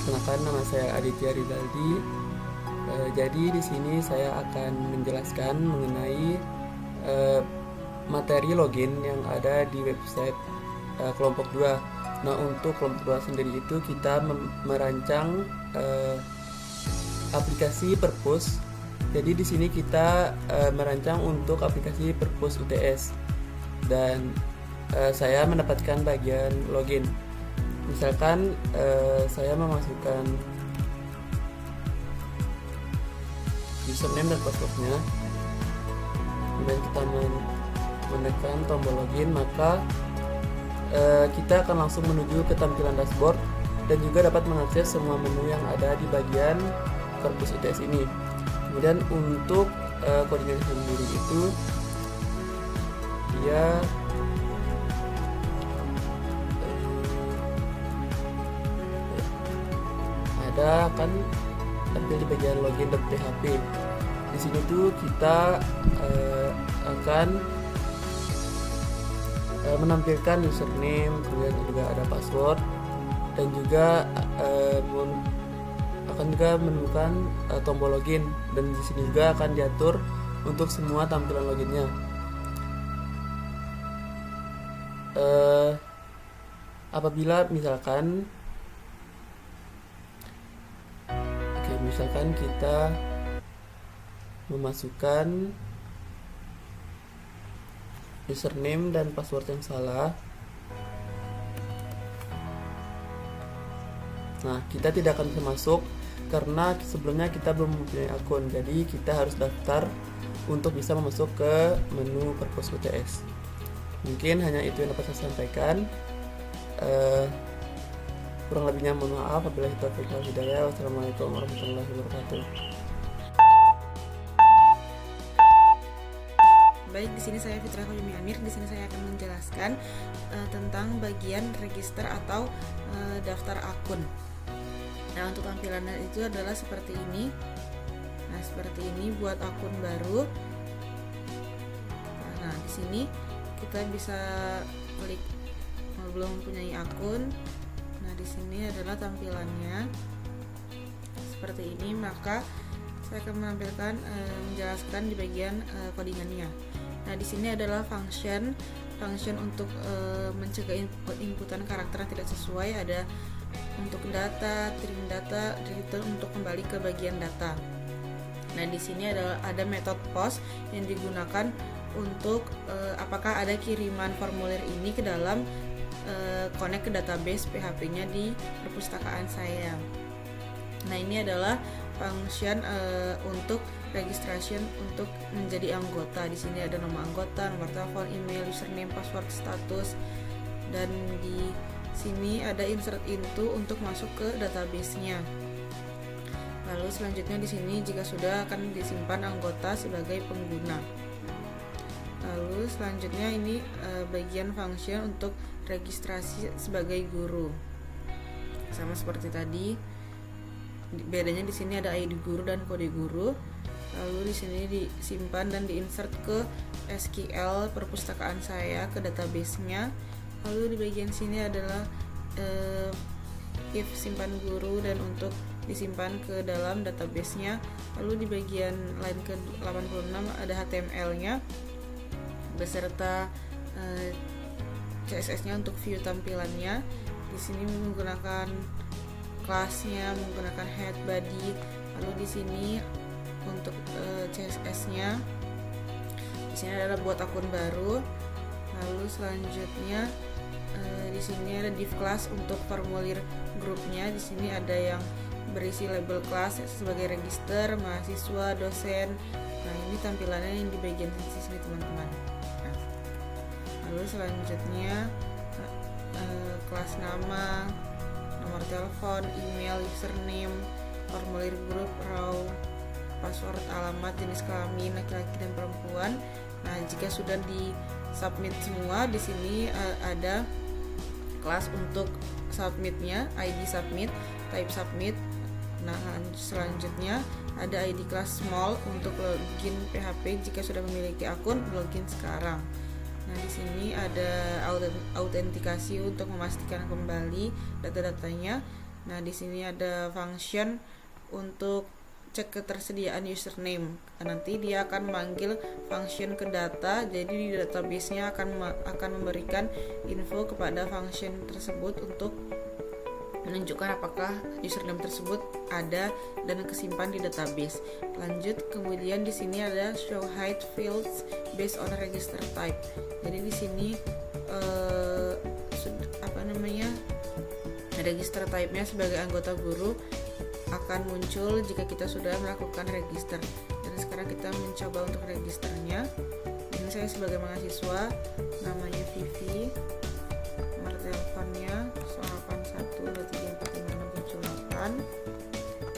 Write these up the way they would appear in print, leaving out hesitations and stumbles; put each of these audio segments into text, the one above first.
Perkenalkan, nama saya Aditya Rizaldi. Jadi di sini saya akan menjelaskan mengenai materi login yang ada di website kelompok 2. Nah, untuk kelompok 2 sendiri itu kita merancang aplikasi Perpus. Jadi di sini kita merancang untuk aplikasi Perpus UTS, dan saya mendapatkan bagian login. Misalkan saya memasukkan username dan passwordnya, kemudian kita menekan tombol login, maka kita akan langsung menuju ke tampilan dashboard dan juga dapat mengakses semua menu yang ada di bagian Perpus UTS ini. Kemudian untuk codingan sendiri itu dia akan tampil di bagian login.php. Di sini tuh kita akan menampilkan username, kemudian juga ada password, dan juga akan juga menemukan tombol login, dan di sini juga akan diatur untuk semua tampilan loginnya. Apabila misalkan kita memasukkan username dan password yang salah, nah kita tidak akan bisa masuk karena sebelumnya kita belum mempunyai akun. Jadi kita harus daftar untuk bisa masuk ke menu Perpus UTS. Mungkin hanya itu yang dapat saya sampaikan. Kurang lebihnya mohon maaf. Wabillahi taufiq wal hidayah. Wassalamualaikum warahmatullahi wabarakatuh. Baik, di sini saya Fitra Khoyumi Amir. Di sini saya akan menjelaskan tentang bagian register atau daftar akun. Nah, untuk tampilannya itu adalah seperti ini. Nah, seperti ini buat akun baru. Nah, di sini kita bisa klik belum mempunyai akun. Nah, di sini adalah tampilannya seperti ini. Maka saya akan menampilkan menjelaskan di bagian codingannya. Nah, di sini adalah function untuk mencegah inputan karakter yang tidak sesuai. Ada untuk data, trim data, return untuk kembali ke bagian data. Nah, di sini ada metode post yang digunakan untuk apakah ada kiriman formulir ini ke dalam connect ke database PHP-nya di perpustakaan saya. Nah, ini adalah function untuk registration untuk menjadi anggota. Di sini ada nama anggota, nomor telepon, email, username, password, status, dan di sini ada insert into untuk masuk ke database-nya. Lalu selanjutnya di sini jika sudah akan disimpan anggota sebagai pengguna. Lalu selanjutnya ini bagian function untuk registrasi sebagai guru. Sama seperti tadi. Bedanya di sini ada ID guru dan kode guru. Lalu di sini disimpan dan diinsert ke SQL perpustakaan saya ke database-nya. Lalu di bagian sini adalah if simpan guru dan untuk disimpan ke dalam database-nya. Lalu di bagian line ke 86 ada HTML-nya beserta CSS-nya untuk view tampilannya. Di sini menggunakan kelasnya, menggunakan head, body. Lalu di sini untuk CSS-nya, di sini adalah buat akun baru. Lalu selanjutnya di sini ada div class untuk formulir grupnya. Di sini ada yang berisi label kelas sebagai register, mahasiswa, dosen. Nah, ini tampilannya yang di bagian sini teman-teman. Nah, lalu selanjutnya kelas nama, nomor telepon, email, username, formulir grup, raw, password, alamat, jenis kelamin laki-laki dan perempuan. Nah, jika sudah di submit semua, di sini ada kelas untuk submitnya, ID submit, type submit. Nah, selanjutnya ada ID kelas small untuk login PHP jika sudah memiliki akun, login sekarang. Nah, di sini ada autentikasi untuk memastikan kembali data-datanya. Nah, di sini ada function untuk cek ketersediaan username. Nanti dia akan memanggil function ke data, jadi di database-nya akan memberikan info kepada function tersebut untuk menunjukkan apakah username tersebut ada dan kesimpan di database. Lanjut, kemudian di sini ada show hide fields based on register type. Jadi di sini register type-nya sebagai anggota guru akan muncul jika kita sudah melakukan register. Dan sekarang kita mencoba untuk registernya. Ini saya sebagai mahasiswa, namanya Vivi, nomor teleponnya 0812345678,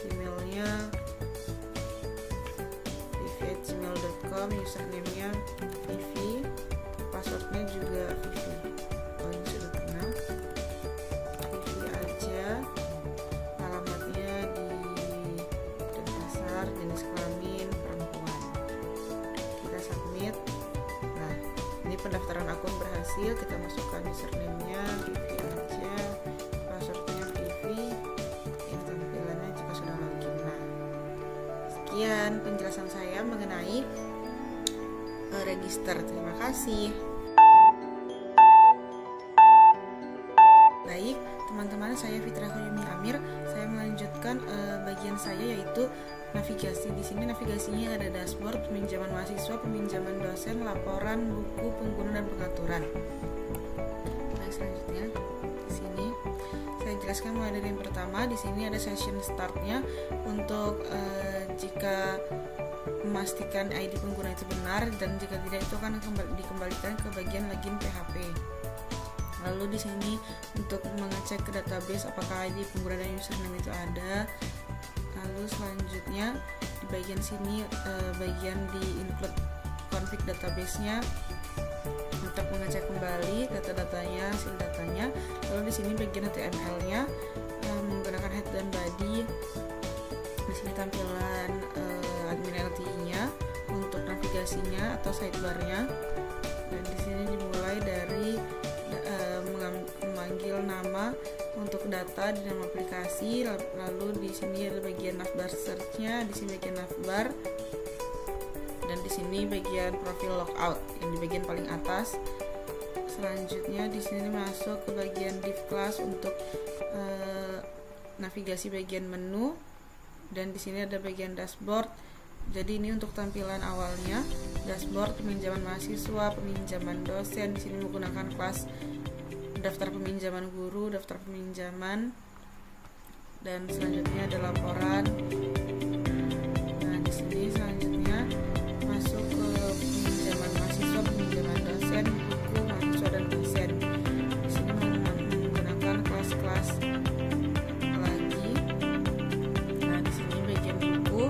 emailnya vivi@gmail.com, username-nya Vivi, passwordnya juga Vivi. Oh, ini sudah pernah. Vivi aja, alamatnya di Denpasar, jenis kelamin perempuan. Kita submit. Nah, ini pendaftaran akun berhasil. Kita masukkan username-nya Vivi aja, passwordnya Vivi. Ini tampilannya jika sudah login. Nah, sekian penjelasan saya mengenai register. Terima kasih. Baik, teman-teman, saya Fitra Huyumi Amir. Saya melanjutkan bagian saya, yaitu navigasi. Di sini navigasinya ada dashboard, peminjaman mahasiswa, peminjaman dosen, laporan, buku, pengguna, dan pengaturan. Baik, selanjutnya di sini saya jelaskan mulai dari yang pertama. Di sini ada session startnya untuk jika memastikan ID pengguna itu benar, dan jika tidak itu akan dikembalikan ke bagian login PHP. Lalu di sini untuk mengecek ke database apakah ID pengguna dan username itu ada. Lalu selanjutnya di bagian sini bagian di include config database-nya untuk mengecek kembali data-datanya, hasil datanya. Lalu di sini bagian HTML-nya menggunakan head dan body. Di sini tampilan admin LTE-nya untuk navigasinya atau sidebar-nya. Dan di sini dimulai dari memanggil nama untuk data di dalam aplikasi. Lalu di sini ada bagian navbar search-nya, di sini bagian navbar, dan di sini bagian profil logout yang di bagian paling atas. Selanjutnya di sini masuk ke bagian div class untuk navigasi bagian menu, dan di sini ada bagian dashboard. Jadi ini untuk tampilan awalnya, dashboard peminjaman mahasiswa, peminjaman dosen. Di sini menggunakan kelas daftar peminjaman guru, daftar peminjaman, dan selanjutnya ada laporan. Nah, di sini selanjutnya masuk ke peminjaman mahasiswa, peminjaman dosen, buku mahasiswa dan dosen. Di sini menggunakan kelas-kelas lagi. Nah, di sini bagian buku.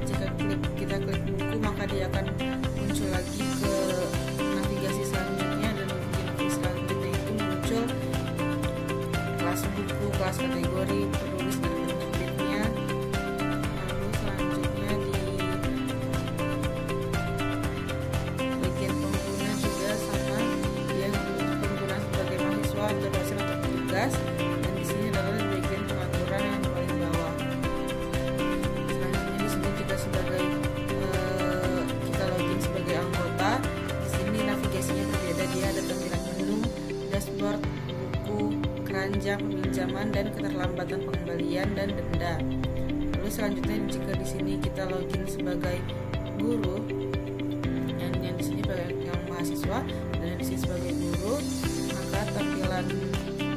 Jika kita klik buku, maka dia akan muncul lagi ke navigasi selanjutnya, dan di selanjutnya itu muncul kelas buku, kelas kategori, penulis, dan penerbitnya. Lalu selanjutnya di bagian pengguna juga sama, dia pengguna sebagai mahasiswa atau dosen atau petugas, dan di sini adalah di bagian pengaturan yang paling bawah. Selanjutnya di sini juga sebagai kita login sebagai anggota. Di sini navigasinya berbeda, dia ada tampilan menu, dashboard, buku, keranjang, peminjaman, dan keterlambatan pengembalian dan denda. Lalu selanjutnya jika di sini kita login sebagai guru, dan yang di sini yang mahasiswa, dan yang di sini sebagai guru, maka tampilan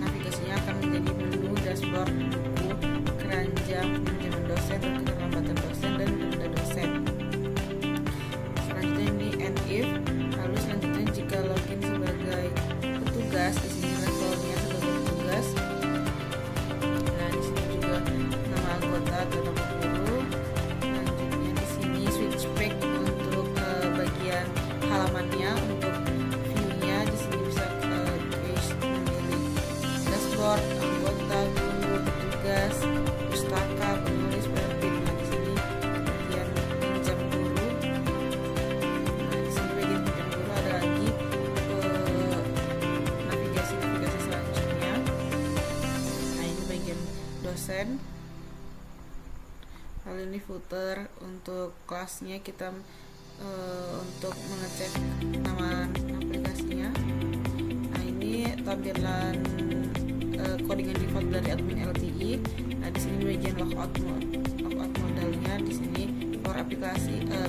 navigasinya akan menjadi menu, dashboard, buku, keranjang, peminjaman dosen, dan keterlambatan dosen, dan denda dosen. Selanjutnya ini and if. Lalu selanjutnya jika login sebagai petugas, di sini levelnya sebagai petugas. Nah, di sini juga nama anggota atau nama guru. Selanjutnya di sini switch back untuk bagian halamannya, untuk view-nya di sini bisa memilih dashboard, anggota, guru, petugas, pustaka, penulis, penerbit, absen. Lalu ini footer untuk kelasnya, kita untuk mengecek nama aplikasinya. Nah, ini tampilan codingan default dari admin LTE. Nah, di sini bagian logout modalnya, di sini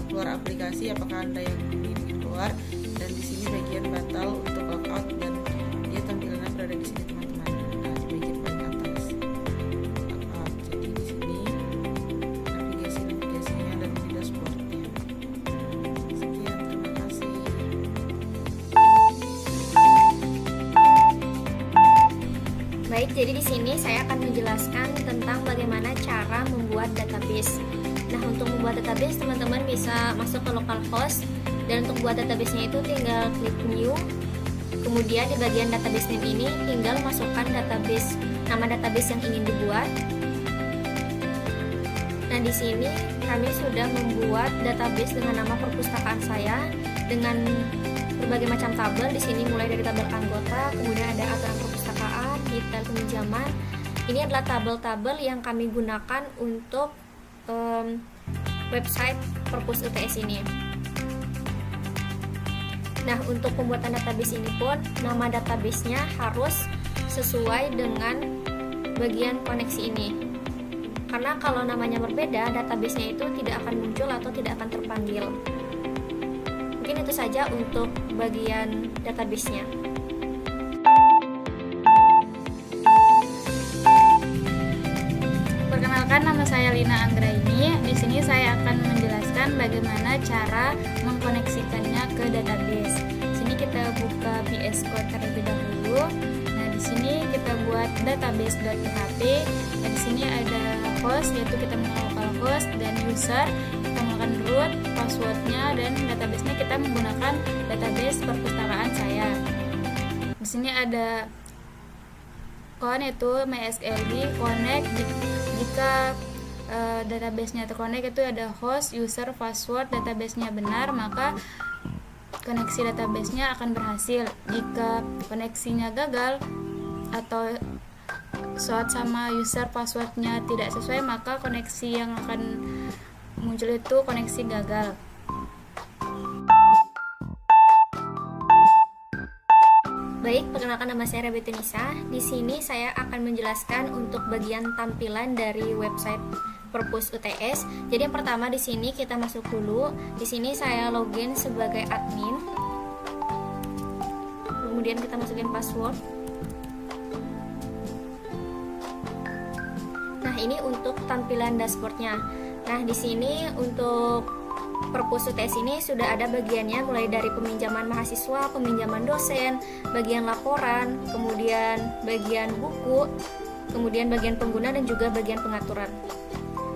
keluar aplikasi apakah Anda yang ingin keluar, dan di sini bagian batal untuk logout, dan dia tampilannya berada di sini teman-teman. Nah, di bagian paling atas logout. Jadi di sini navigasinya dan di dashboardnya. Sekian, terima kasih. Baik, jadi di sini saya akan menjelaskan tentang bagaimana cara membuat database. Nah, untuk membuat database teman-teman bisa masuk ke localhost, dan untuk buat databasenya itu tinggal klik new. Kemudian di bagian database name ini tinggal masukkan nama database yang ingin dibuat. Nah, di sini kami sudah membuat database dengan nama perpustakaan saya dengan berbagai macam tabel. Di sini mulai dari tabel anggota, kemudian ada aturan perpustakaan, detail peminjaman. Ini adalah tabel-tabel yang kami gunakan untuk website Perpus UTS ini. Nah, untuk pembuatan database ini pun nama databasenya harus sesuai dengan bagian koneksi ini. Karena kalau namanya berbeda, databasenya itu tidak akan muncul atau tidak akan terpanggil. Mungkin itu saja untuk bagian databasenya. Perkenalkan, nama saya Lina Anggraini. Di sini saya akan menjelaskan bagaimana cara mengkoneksikannya ke database. Di sini kita buka VS Code terlebih dahulu. Nah, di sini kita buat database.php. Dan di sini ada host, yaitu kita menggunakan localhost, dan user kita menggunakan root, passwordnya, dan databasenya kita menggunakan database perpustakaan saya. Di sini ada yaitu MySQL connect. Jika databasenya terconnect, itu ada host, user, password, databasenya benar, maka koneksi databasenya akan berhasil. Jika koneksinya gagal atau short sama user passwordnya tidak sesuai, maka koneksi yang akan muncul itu koneksi gagal. Baik, perkenalkan, nama saya Rabi Tunisa. Di sini saya akan menjelaskan untuk bagian tampilan dari website Perpus UTS. Jadi yang pertama di sini kita masuk dulu. Di sini saya login sebagai admin. Kemudian kita masukin password. Nah, ini untuk tampilan dashboardnya. Nah, di sini untuk Perpus UTS ini sudah ada bagiannya, mulai dari peminjaman mahasiswa, peminjaman dosen, bagian laporan, kemudian bagian buku, kemudian bagian pengguna, dan juga bagian pengaturan.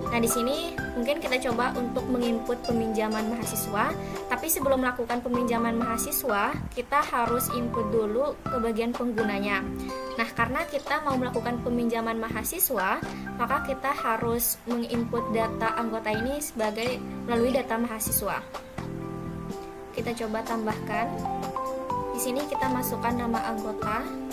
Nah, di sini mungkin kita coba untuk menginput peminjaman mahasiswa, tapi sebelum melakukan peminjaman mahasiswa, kita harus input dulu ke bagian penggunanya. Nah, karena kita mau melakukan peminjaman mahasiswa, maka kita harus menginput data anggota ini sebagai melalui data mahasiswa. Kita coba tambahkan. Di sini kita masukkan nama anggota.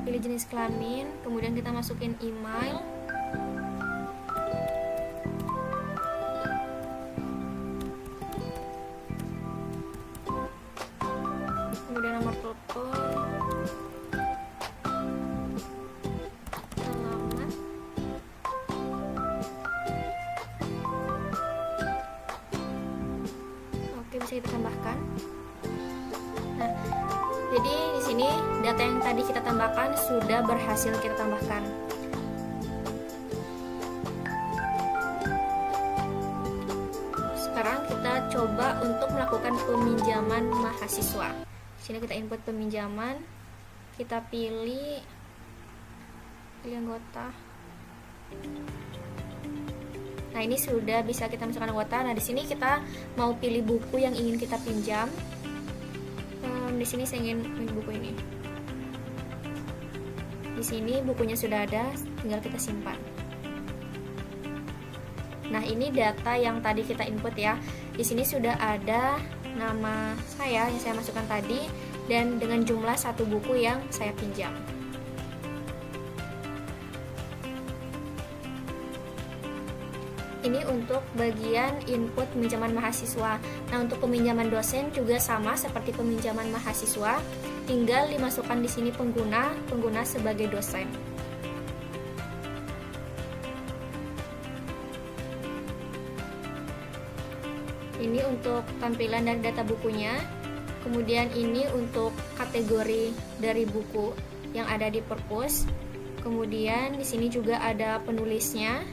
Pilih jenis kelamin, kemudian kita masukin email, kemudian nomor telepon, alamat, oke, bisa kita tambahkan. Nah, jadi di sini data yang tadi kita tambahkan sudah berhasil kita tambahkan. Sekarang kita coba untuk melakukan peminjaman mahasiswa. Di sini kita input peminjaman, kita pilih anggota. Nah, ini sudah bisa kita masukkan anggota. Nah, di sini kita mau pilih buku yang ingin kita pinjam. Di sini saya ingin buku ini. Di sini bukunya sudah ada, tinggal kita simpan. Nah, ini data yang tadi kita input ya. Di sini sudah ada nama saya yang saya masukkan tadi dan dengan jumlah 1 buku yang saya pinjam. Ini untuk bagian input peminjaman mahasiswa. Nah, untuk peminjaman dosen juga sama seperti peminjaman mahasiswa, tinggal dimasukkan di sini pengguna sebagai dosen. Ini untuk tampilan dari data bukunya. Kemudian ini untuk kategori dari buku yang ada di perpus. Kemudian di sini juga ada penulisnya.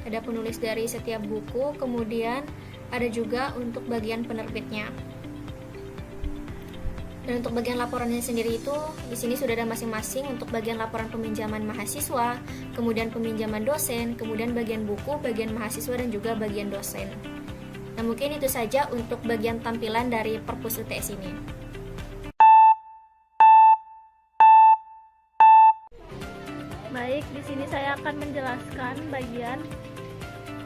Ada penulis dari setiap buku, kemudian ada juga untuk bagian penerbitnya. Dan untuk bagian laporannya sendiri itu di sini sudah ada masing-masing untuk bagian laporan peminjaman mahasiswa, kemudian peminjaman dosen, kemudian bagian buku, bagian mahasiswa dan juga bagian dosen. Nah, mungkin itu saja untuk bagian tampilan dari perpus UTS ini. Baik, di sini saya akan menjelaskan bagian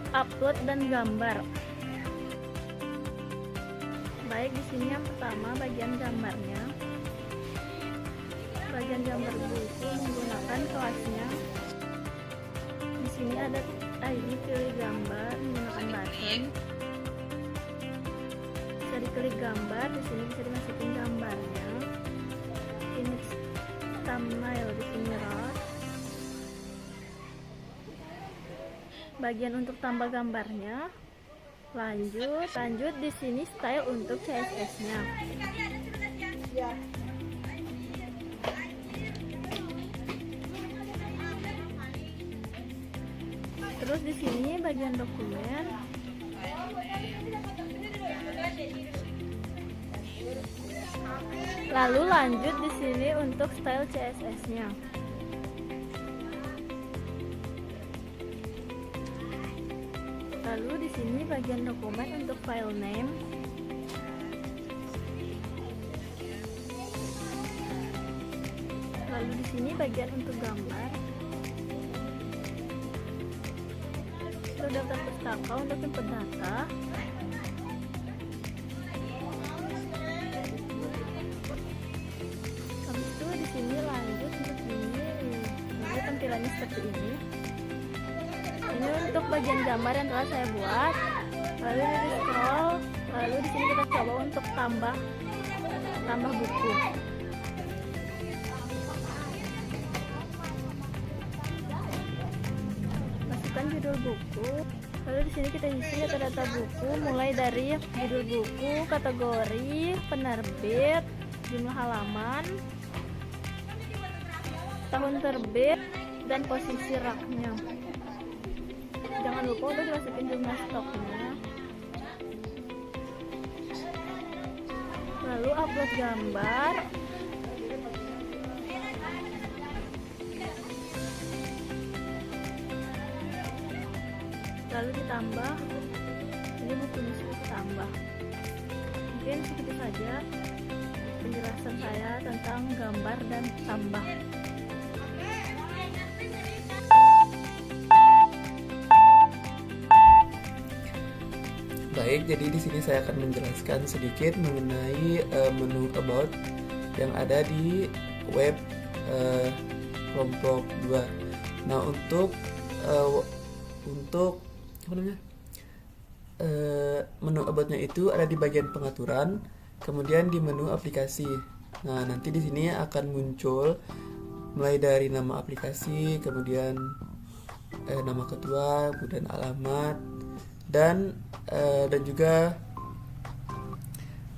upload dan gambar. Baik, di sini yang pertama bagian gambarnya. Bagian gambar buku menggunakan kelasnya. Di sini ada ID pilih gambar menggunakan button. Bisa diklik gambar, di sini bisa dimasukin gambarnya. Ini thumbnail, di sini row. Bagian untuk tambah gambarnya, lanjut di sini style untuk CSS-nya. Terus di sini bagian dokumen. Lalu lanjut di sini untuk style CSS-nya. Lalu di sini bagian dokumen untuk file name. Lalu di sini bagian untuk gambar. Lalu daftar pustaka untuk input data. Habis itu di sini lanjut untuk ini. Lalu tampilannya seperti ini. Ini untuk bagian gambar yang telah saya buat. Lalu di scroll, lalu di sini kita coba untuk tambah buku. Masukkan judul buku. Lalu di sini kita isi data-data buku, mulai dari judul buku, kategori, penerbit, jumlah halaman, tahun terbit, dan posisi raknya. Jangan lupa untuk dimasukin jumlah stoknya. Lalu upload gambar. Lalu ditambah. Ini bukunya sudah ditambah. Mungkin segitu saja penjelasan saya tentang gambar dan tambah. Baik, jadi di sini saya akan menjelaskan sedikit mengenai menu about yang ada di web kelompok 2. Nah, untuk apa namanya? Menu about-nya itu ada di bagian pengaturan, kemudian di menu aplikasi. Nah, nanti di sini akan muncul mulai dari nama aplikasi, kemudian nama ketua, kemudian alamat, dan juga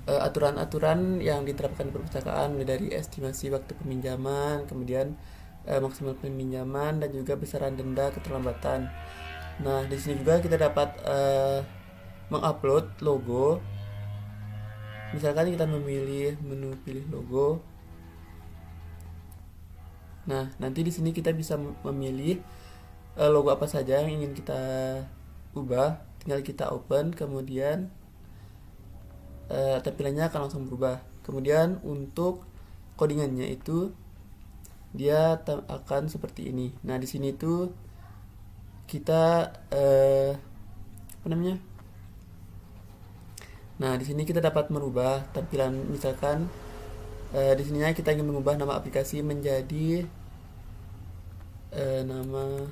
aturan-aturan yang diterapkan di perpustakaan, mulai dari estimasi waktu peminjaman, kemudian maksimal peminjaman, dan juga besaran denda keterlambatan. Nah, di sini juga kita dapat mengupload logo. Misalkan kita memilih menu pilih logo. Nah, nanti di sini kita bisa memilih logo apa saja yang ingin kita ubah. Tinggal kita open, kemudian tampilannya akan langsung berubah. Kemudian untuk codingannya itu dia akan seperti ini. Nah, di sini tuh kita apa namanya? Nah, di sini kita dapat merubah tampilan, misalkan di sininya kita ingin mengubah nama aplikasi menjadi nama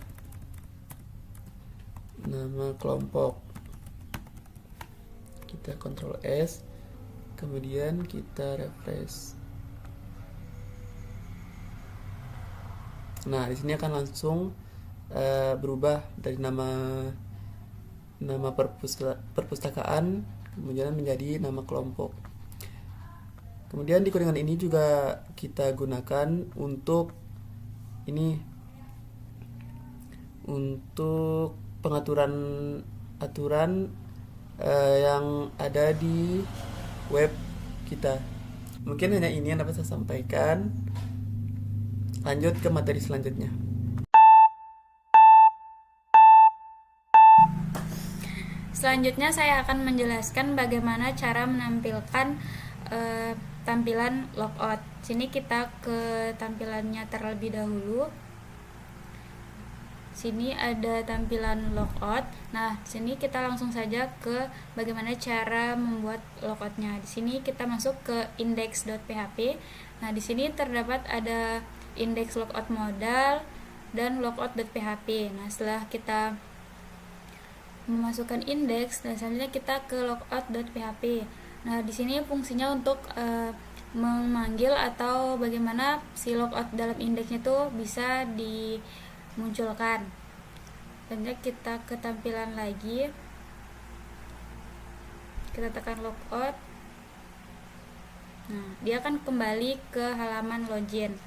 kelompok. Kita Ctrl S, kemudian kita refresh. Nah, di sini akan langsung berubah dari nama perpustakaan kemudian menjadi nama kelompok. Kemudian di codingan ini juga kita gunakan untuk pengaturan yang ada di web kita. Mungkin hanya ini yang dapat saya sampaikan. Lanjut ke materi selanjutnya. Selanjutnya saya akan menjelaskan bagaimana cara menampilkan tampilan logout. Sini kita ke tampilannya terlebih dahulu. Sini ada tampilan logout. Nah, sini kita langsung saja ke bagaimana cara membuat logoutnya. Di sini kita masuk ke index.php. Nah, di sini terdapat ada index logout modal dan logout.php. Nah, setelah kita memasukkan index, dan selanjutnya kita ke logout.php. Nah, di sini fungsinya untuk memanggil atau bagaimana si logout dalam indeksnya itu bisa dimunculkan. Selanjutnya kita ke tampilan lagi, kita tekan logout. Nah, dia akan kembali ke halaman login.